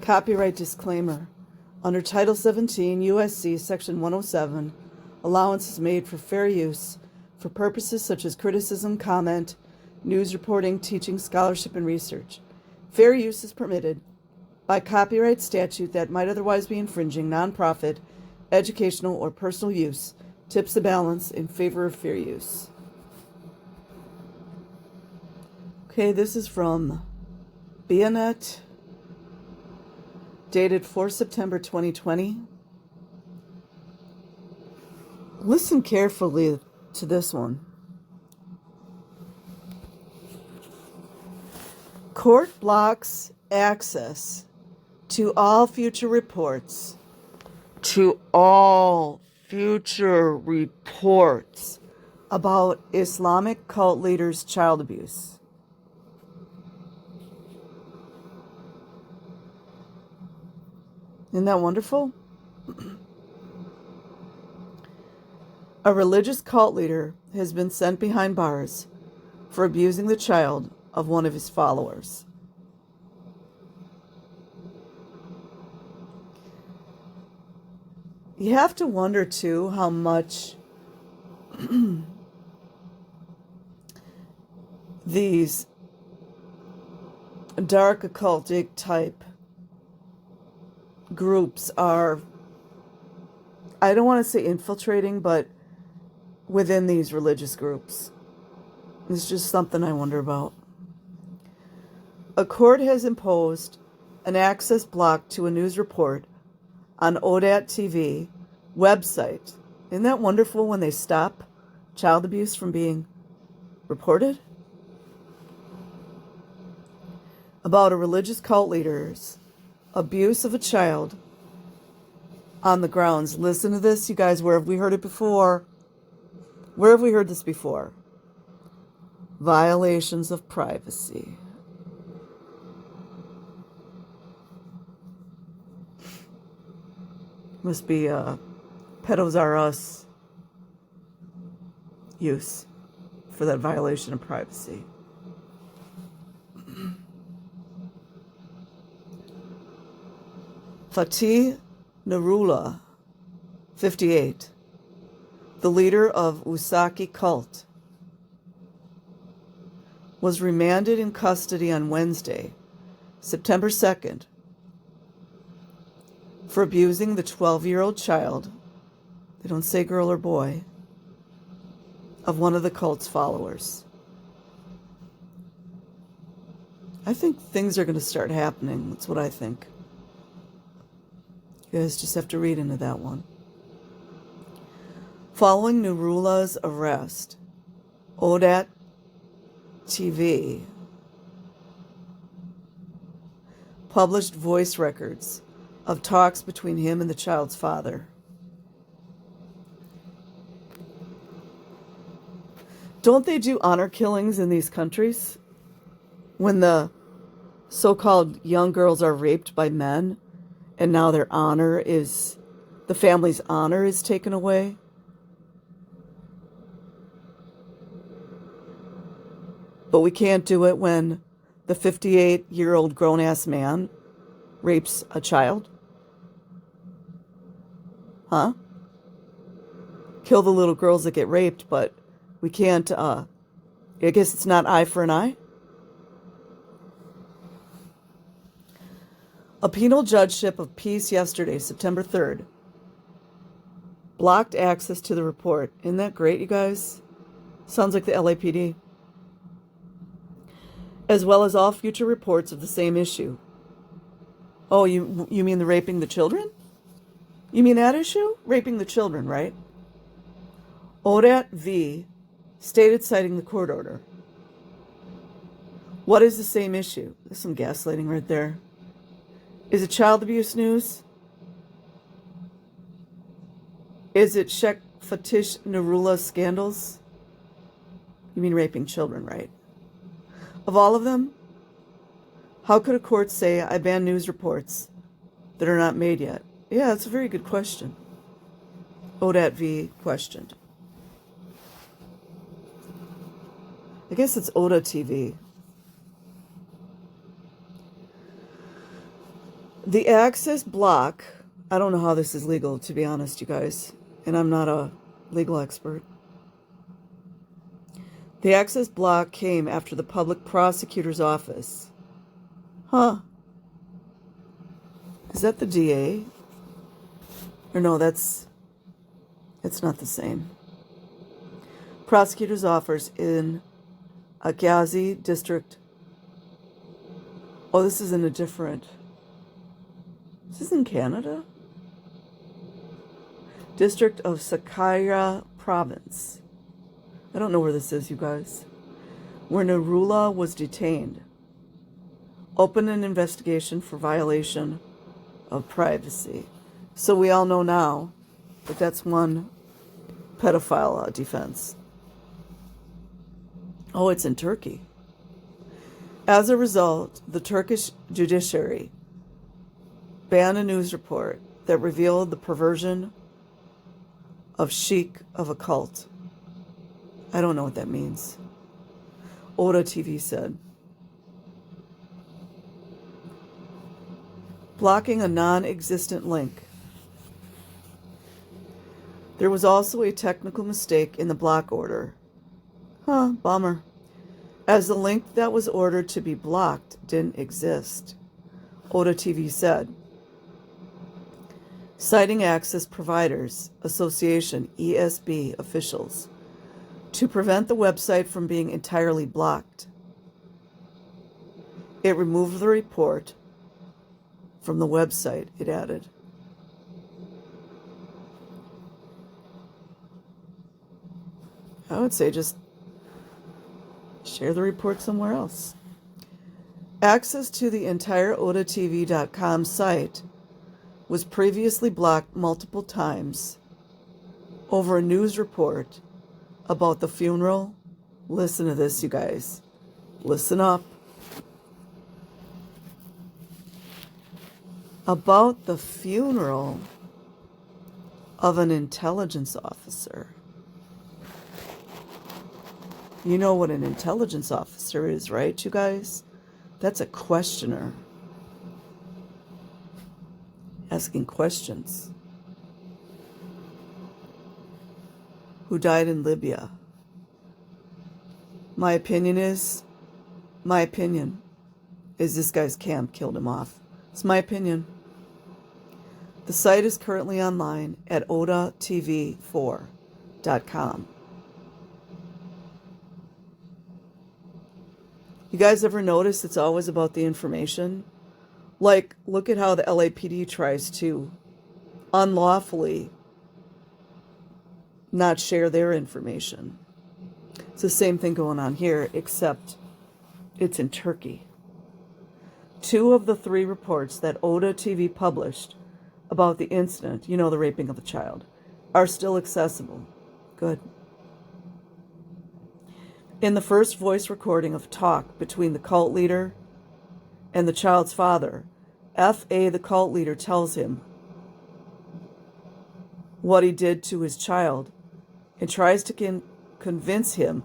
Copyright disclaimer. Under Title 17 U.S.C. Section 107, allowance is made for fair use for purposes such as criticism, comment, news reporting, teaching, scholarship, and research. Fair use is permitted by copyright statute that might otherwise be infringing nonprofit, educational, or personal use tips the balance in favor of fair use. Okay, this is from Bianet, dated 4 September 2020. Listen carefully to this one. Court blocks access to all future reports. About Islamic cult leaders' child abuse. Isn't that wonderful? A religious cult leader has been sent behind bars for abusing the child of one of his followers. You have to wonder, too, how much these dark occultic type groups are, I don't want to say infiltrating, but within these religious groups. It's just something I wonder about. A court has imposed an access block to a news report on ODAT TV website. Isn't that wonderful when they stop child abuse from being reported? About a religious cult leader's abuse of a child on the grounds. Listen to this, you guys. Where have we heard it before? Where have we heard this before? Violations of privacy. Must be Pedos R Us use for that violation of privacy. Fatih Nurullah, 58, the leader of Usaki cult, was remanded in custody on Wednesday, September 2nd, for abusing the 12-year-old child, they don't say girl or boy, of one of the cult's followers. I think things are going to start happening. That's what I think. You guys just have to read into that one. Following Nurullah's arrest, ODAT TV published voice records of talks between him and the child's father. Don't they do honor killings in these countries? When the so-called young girls are raped by men, and now their honor is, the family's honor is taken away? But we can't do it when the 58-year-old grown-ass man rapes a child? Huh? Kill the little girls that get raped, but we can't, I guess it's not eye for an eye? A penal judgeship of peace yesterday, September 3rd, blocked access to the report. Isn't that great, you guys? Sounds like the LAPD. As well as all future reports of the same issue. Oh, you mean the raping the children? You mean that issue? Raping the children, right? ODAT V stated citing the court order. What is the same issue? There's some gaslighting right there. Is it child abuse news? Is it Sheikh Fatih Nurullah's scandals? You mean raping children, right? Of all of them, how could a court say, I ban news reports that are not made yet? Yeah, that's a very good question. ODAT V questioned. I guess it's ODA TV. The access block, I don't know how this is legal, to be honest, you guys, and I'm not a legal expert. The access block came after the public prosecutor's office. Huh. Is that the DA? Or no, it's not the same. Prosecutor's office in Agazi district. Oh, this is in a different. This is in Canada? District of Sakarya Province. I don't know where this is, you guys. Where Narula was detained. Open an investigation for violation of privacy. So we all know now that that's one pedophile defense. Oh, it's in Turkey. As a result, the Turkish judiciary banned a news report that revealed the perversion of sheikh of a cult. I don't know what that means. Oda TV said. Blocking a non-existent link. There was also a technical mistake in the block order. Huh, bummer. As the link that was ordered to be blocked didn't exist, Oda TV said. Citing Access Providers Association, ESB, officials to prevent the website from being entirely blocked. It removed the report from the website, it added. I would say just share the report somewhere else. Access to the entire odatv.com site was previously blocked multiple times over a news report about the funeral. Listen to this, you guys. Listen up. About the funeral of an intelligence officer. You know what an intelligence officer is, right, you guys? That's a questioner. Asking questions. Who died in Libya. My opinion is this guy's camp killed him off. It's my opinion. The site is currently online at odatv4.com. You guys ever notice it's always about the information? Like, look at how the LAPD tries to unlawfully not share their information. It's the same thing going on here, except it's in Turkey. 2 of the 3 reports that Oda TV published about the incident, you know, the raping of a child, are still accessible. Good. In the first voice recording of talk between the cult leader and the child's father, F.A., the cult leader, tells him what he did to his child and tries to convince him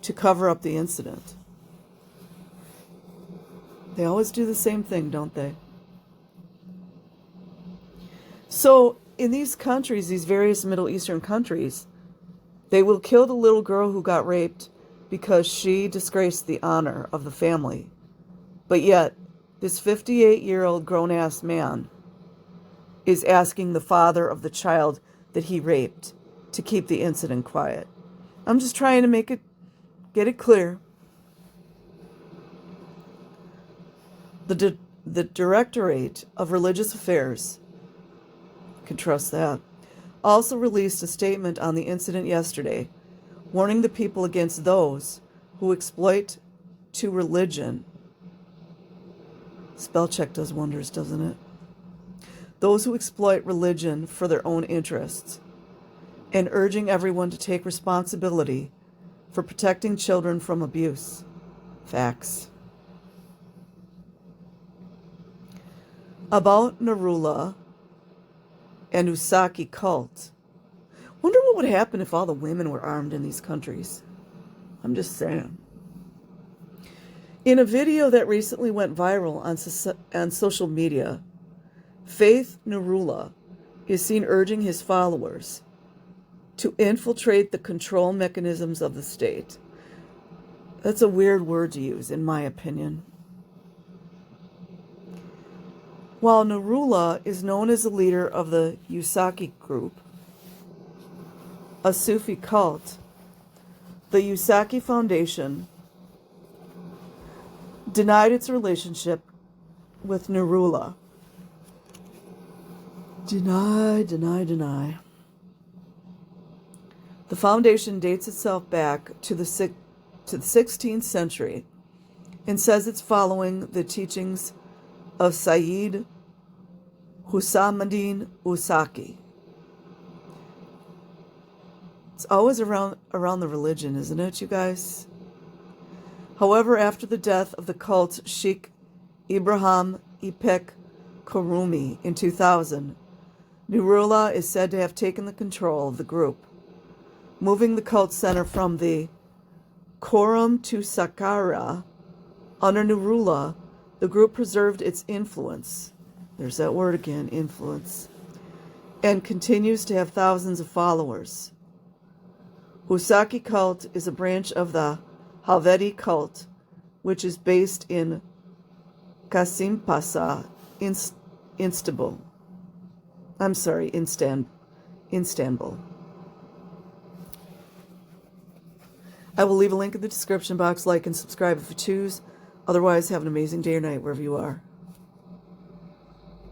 to cover up the incident. They always do the same thing, don't they? So in these countries, these various Middle Eastern countries, they will kill the little girl who got raped because she disgraced the honor of the family. But yet, this 58-year-old grown-ass man is asking the father of the child that he raped to keep the incident quiet. I'm just trying to get it clear. The Directorate of Religious Affairs, you can trust that, also released a statement on the incident yesterday, warning the people against those who exploit to religion. Spell check does wonders, doesn't it? Those who exploit religion for their own interests, and urging everyone to take responsibility for protecting children from abuse. Facts. About Narula and Usaki cult. Wonder what would happen if all the women were armed in these countries. I'm just saying. In a video that recently went viral on social media, Faith Nurullah is seen urging his followers to infiltrate the control mechanisms of the state. That's a weird word to use, in my opinion. While Nurullah is known as the leader of the Usaki group, a Sufi cult, the Usaki Foundation denied its relationship with Nurullah. Deny. The foundation dates itself back to the 16th century and says it's following the teachings of Sayyid Husamuddin Usaki. It's always around the religion, isn't it, you guys? However, after the death of the cult Sheikh Ibrahim Ipek Kurumi in 2000, Nurullah is said to have taken the control of the group, moving the cult center from the Quorum to Saqqara. Under Nurullah, the group preserved its influence. There's that word again, influence. And continues to have thousands of followers. Usaki cult is a branch of the Havedi cult, which is based in Kasimpasa, Istanbul. I will leave a link in the description box. Like and subscribe if you choose. Otherwise, have an amazing day or night wherever you are.